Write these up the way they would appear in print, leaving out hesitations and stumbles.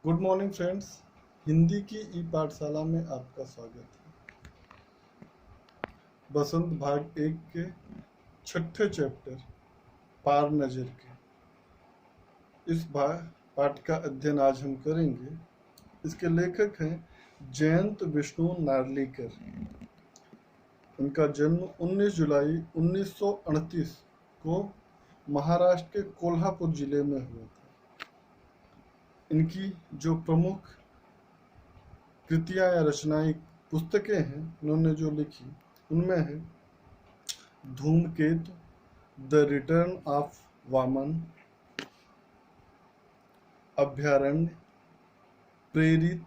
Good morning friends. Hindi की ई पाठशाला में आपका स्वागत है। बसंत भाग 1 के छठे चैप्टर पार नजर के इस पाठ का अध्ययन आज हम करेंगे। इसके लेखक हैं जयंत विष्णु नार्लिकर। इनका जन्म 19 जुलाई 1938 को महाराष्ट्र के कोल्हापुर जिले में हुआ था। इनकी जो प्रमुख कृतियां या रचनाएं पुस्तकें हैं इन्होंने जो लिखी उनमें है धूमकेतु, द रिटर्न ऑफ वामन, अभ्यारण्य, प्रेरित,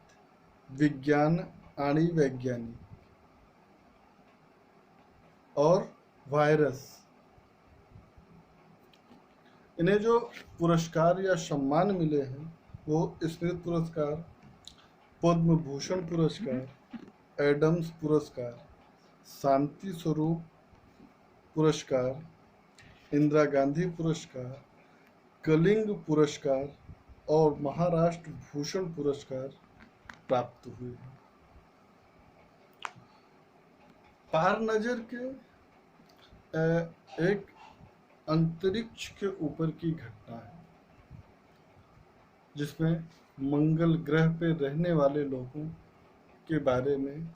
विज्ञान आणि वैज्ञानिक और वायरस। इन्हें जो पुरस्कार या सम्मान मिले हैं वो स्मृति पुरस्कार, पद्म भूषण पुरस्कार, एडम्स पुरस्कार, शांति स्वरूप पुरस्कार, इंदिरा गांधी पुरस्कार, कलिंग पुरस्कार और महाराष्ट्र भूषण पुरस्कार प्राप्त हुए हैं। पार नजर के एक अंतरिक्ष के ऊपर की घटना है जिसमें मंगल ग्रह पे रहने वाले लोगों के बारे में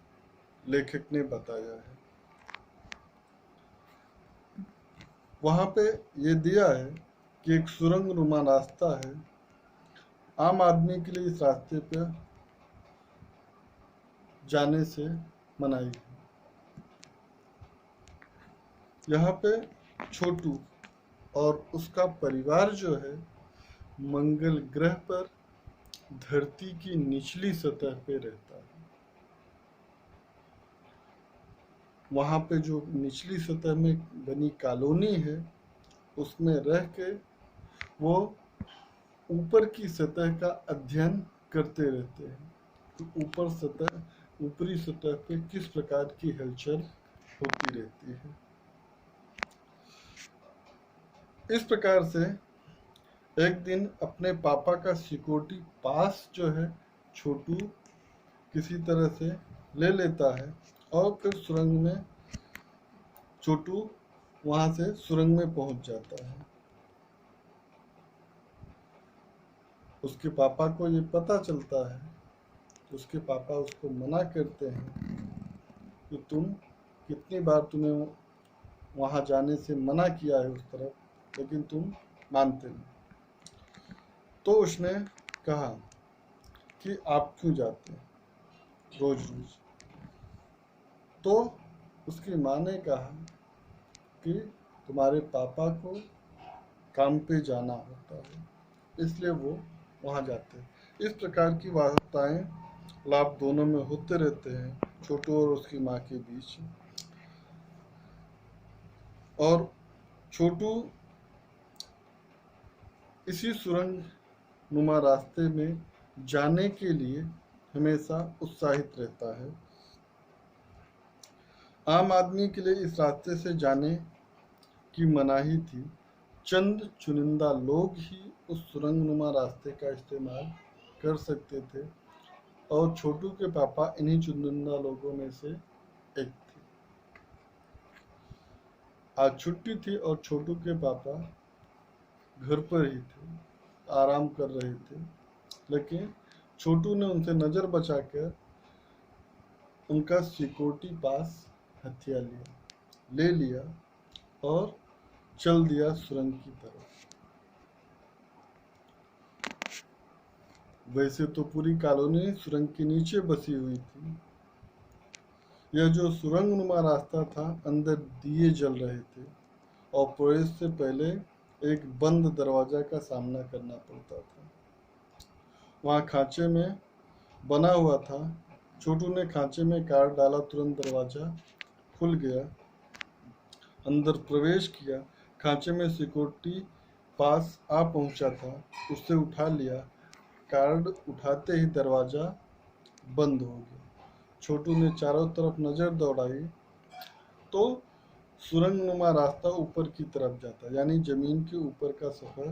लेखक ने बताया है। वहां पे ये दिया है कि एक सुरंग नुमा रास्ता है। आम आदमी के लिए इस रास्ते पे जाने से मनाही है। यहाँ पे छोटू और उसका परिवार जो है मंगल ग्रह पर धरती की निचली सतह पे रहता है। वहां पे जो निचली सतह में बनी कॉलोनी है उसमें रह के वो ऊपर की सतह का अध्ययन करते रहते हैं तो ऊपरी सतह पे किस प्रकार की हलचल होती रहती है। इस प्रकार से एक दिन अपने पापा का सिक्योरिटी पास जो है छोटू किसी तरह से ले लेता है और फिर सुरंग में छोटू वहां से सुरंग में पहुंच जाता है। उसके पापा को ये पता चलता है तो उसके पापा उसको मना करते हैं कि तुम कितनी बार तुम्हें वहां जाने से मना किया है उस तरफ, लेकिन तुम मानते नहीं। तो उसने कहा कि आप क्यों जाते हैं रोज रोज। तो उसकी माँ ने कहा कि तुम्हारे पापा को काम पे जाना होता है इसलिए वो वहाँ जाते हैं। इस प्रकार की वार्ताएं लाभ दोनों में होते रहते हैं, छोटू और उसकी माँ के बीच। और छोटू इसी सुरंग नुमा रास्ते में जाने के लिए हमेशा उत्साहित रहता है। आम आदमी के लिए इस रास्ते से जाने की मनाही थी। चंद चुनिंदा लोग ही उस सुरंग नुमा रास्ते का इस्तेमाल कर सकते थे और छोटू के पापा इन्हीं चुनिंदा लोगों में से एक थे। आज छुट्टी थी और छोटू के पापा घर पर ही थे, आराम कर रहे थे, लेकिन छोटू ने उनसे नजर बचाकर उनका सिक्योरिटी पास हथिया ले लिया और चल दिया सुरंग की तरफ। वैसे तो पूरी कॉलोनी सुरंग के नीचे बसी हुई थी। यह जो सुरंग नुमा रास्ता था अंदर दिए जल रहे थे और प्रवेश से पहले एक बंद दरवाजा का सामना करना पड़ता था। वहां खांचे में बना हुआ था। छोटू ने खांचे में कार्ड डाला, तुरंत दरवाजा खुल गया। अंदर प्रवेश किया। खांचे में सिक्योरिटी पास आ पहुंचा था, उससे उठा लिया। कार्ड उठाते ही दरवाजा बंद हो गया। छोटू ने चारों तरफ नजर दौड़ाई तो सुरंग नुमा रास्ता ऊपर की तरफ जाता, यानी जमीन के ऊपर का सफर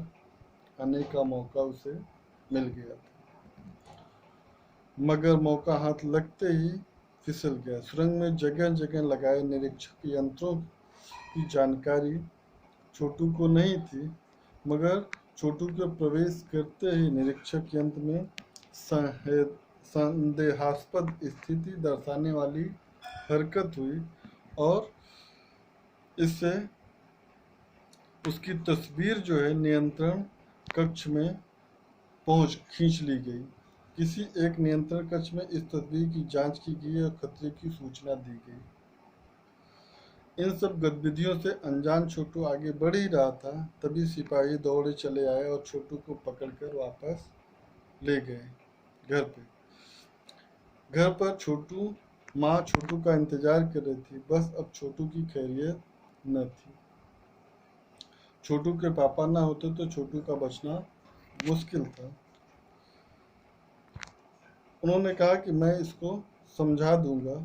आने का मौका उसे मिल गया था। मगर मौका हाथ लगते ही फिसल गया। सुरंग में जगह जगह लगाए निरीक्षक यंत्रों की जानकारी छोटू को नहीं थी, मगर छोटू के प्रवेश करते ही निरीक्षक यंत्र में संदेहास्पद स्थिति दर्शाने वाली हरकत हुई और इससे उसकी तस्वीर जो है नियंत्रण कक्ष में खींच ली गई। किसी एक नियंत्रण कक्ष में इस तस्वीर की जांच की गई और खतरे की सूचना दी गई। इन सब गतिविधियों से अनजान छोटू आगे बढ़ ही रहा था, तभी सिपाही दौड़े चले आए और छोटू को पकड़कर वापस ले गए घर पे। घर पर माँ छोटू का इंतजार कर रही थी, बस अब छोटू की खैरियत न थी। छोटू के पापा ना होते तो छोटू का बचना मुश्किल था। उन्होंने कहा कि मैं इसको समझा दूंगा,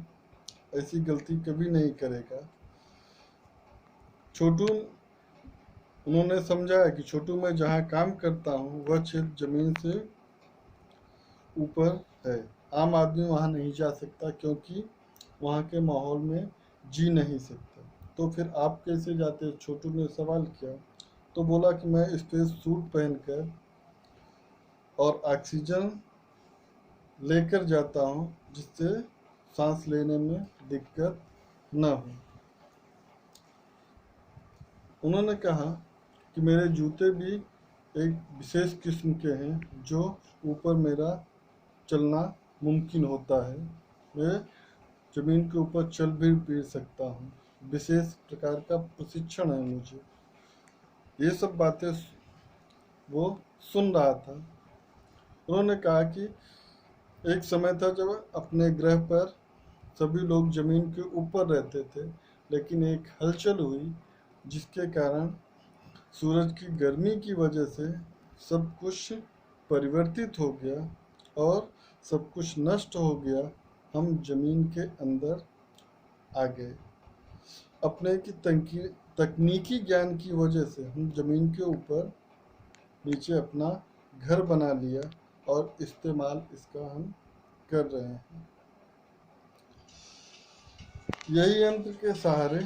ऐसी गलती कभी नहीं करेगा। उन्होंने समझाया कि छोटू मैं जहाँ काम करता हूँ वह क्षेत्र जमीन से ऊपर है, आम आदमी वहाँ नहीं जा सकता क्योंकि वहाँ के माहौल में जी नहीं सकता। तो फिर आप कैसे जाते? छोटू ने सवाल किया। तो बोला कि मैं स्पेस सूट पहनकर और ऑक्सीजन लेकर जाता हूँ जिससे सांस लेने में दिक्कत न हो। उन्होंने कहा कि मेरे जूते भी एक विशेष किस्म के हैं जो ऊपर मेरा चलना मुमकिन होता है, मैं जमीन के ऊपर चल भी फिर सकता हूँ, विशेष प्रकार का प्रशिक्षण है मुझे। ये सब बातें वो सुन रहा था। उन्होंने कहा कि एक समय था जब अपने ग्रह पर सभी लोग जमीन के ऊपर रहते थे, लेकिन एक हलचल हुई जिसके कारण सूरज की गर्मी की वजह से सब कुछ परिवर्तित हो गया और सब कुछ नष्ट हो गया। हम जमीन के अंदर आ गए। अपने की तकनीकी ज्ञान की वजह से हम जमीन के ऊपर नीचे अपना घर बना लिया और इस्तेमाल इसका हम कर रहे हैं। यही यंत्र के सहारे